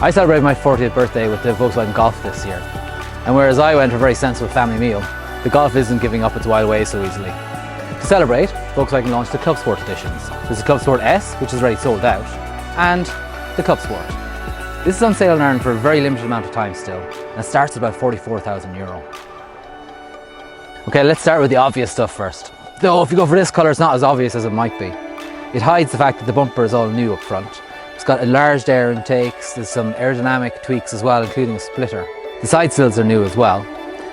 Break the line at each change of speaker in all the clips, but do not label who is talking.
I celebrated my 40th birthday with the Volkswagen Golf this year, and whereas I went for a very sensible family meal, the Golf isn't giving up its wild ways so easily. To celebrate, Volkswagen launched the Clubsport editions. There's the Clubsport S, which is already sold out, and the Clubsport. This is on sale in Ireland for a very limited amount of time still, and it starts at about €44,000. Okay, let's start with the obvious stuff first. Though if you go for this colour, it's not as obvious as it might be. It hides the fact that the bumper is all new up front. It's got enlarged air intakes, there's some aerodynamic tweaks as well, including a splitter. The side sills are new as well,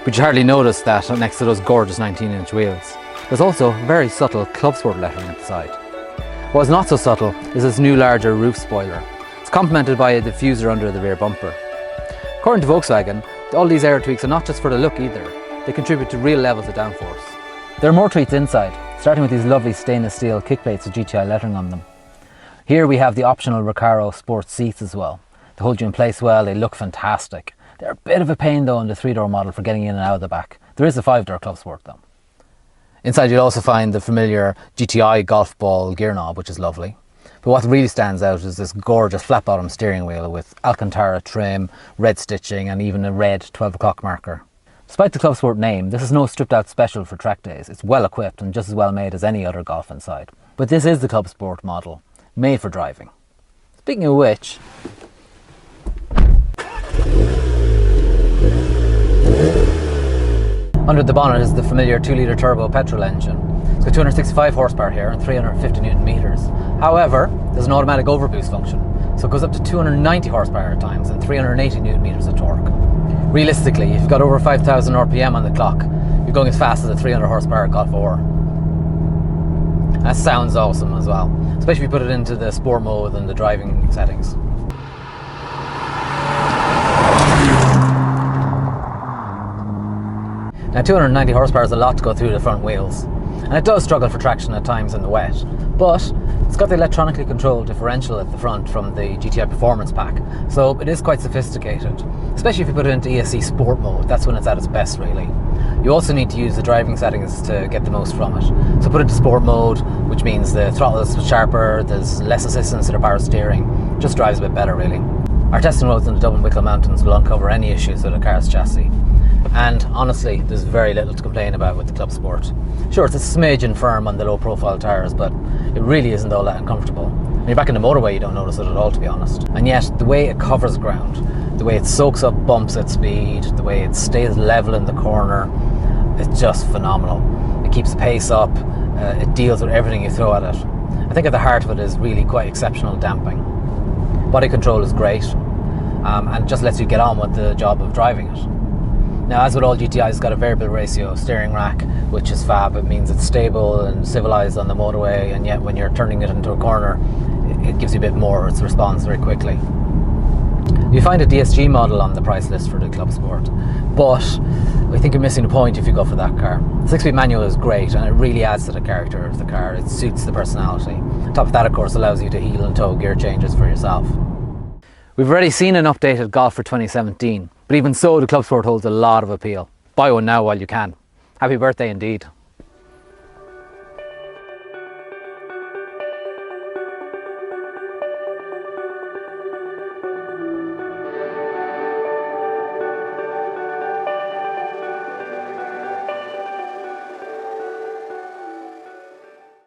but you hardly notice that next to those gorgeous 19-inch wheels. There's also very subtle Clubsport lettering at the side. What's not so subtle is this new larger roof spoiler. It's complemented by a diffuser under the rear bumper. According to Volkswagen, all these air tweaks are not just for the look either, they contribute to real levels of downforce. There are more treats inside, starting with these lovely stainless steel kick plates with GTI lettering on them. Here we have the optional Recaro sports seats as well. They hold you in place well, they look fantastic. They're a bit of a pain though in the 3-door model for getting in and out of the back. There is a 5-door Clubsport though. Inside you'll also find the familiar GTI golf ball gear knob, which is lovely. But what really stands out is this gorgeous flat bottom steering wheel with Alcantara trim, red stitching and even a red 12 o'clock marker. Despite the Clubsport name, this is no stripped out special for track days. It's well equipped and just as well made as any other Golf inside. But this is the Clubsport model, made for driving. Speaking of which, under the bonnet is the familiar 2-litre turbo petrol engine. It's got 265 horsepower here and 350 Newton meters. However, there's an automatic overboost function, so it goes up to 290 horsepower at times and 380 Newton meters of torque. Realistically, if you've got over 5,000 RPM on the clock, you're going as fast as a 300 horsepower Golf R. That sounds awesome as well, especially if you put it into the sport mode and the driving settings. Now 290 horsepower is a lot to go through the front wheels, and it does struggle for traction at times in the wet, but it's got the electronically controlled differential at the front from the GTI Performance Pack, so it is quite sophisticated, especially if you put it into ESC Sport mode. That's when it's at its best really. You also need to use the driving settings to get the most from it. So put it to Sport mode, which means the throttle is sharper, there's less assistance to the power steering, just drives a bit better really. Our testing roads in the Dublin Wicklow Mountains will uncover any issues with the car's chassis. And honestly, there's very little to complain about with the Clubsport. Sure, it's a smidgen firm on the low profile tyres, but it really isn't all that uncomfortable. When you're back in the motorway, you don't notice it at all, to be honest. And yet, the way it covers ground, the way it soaks up bumps at speed, the way it stays level in the corner, it's just phenomenal. It keeps the pace up, it deals with everything you throw at it. I think at the heart of it is really quite exceptional damping. Body control is great, and just lets you get on with the job of driving it. Now, as with all GTIs, it's got a variable ratio steering rack, which is fab. It means it's stable and civilised on the motorway, and yet when you're turning it into a corner, it gives you a bit more. It responds very quickly. You find a DSG model on the price list for the Clubsport, but I think you're missing the point if you go for that car. The 6-speed manual is great, and it really adds to the character of the car. It suits the personality. On top of that, of course, allows you to heel and toe gear changes for yourself. We've already seen an updated Golf for 2017, but even so, the Clubsport holds a lot of appeal. Buy one now while you can. Happy birthday indeed.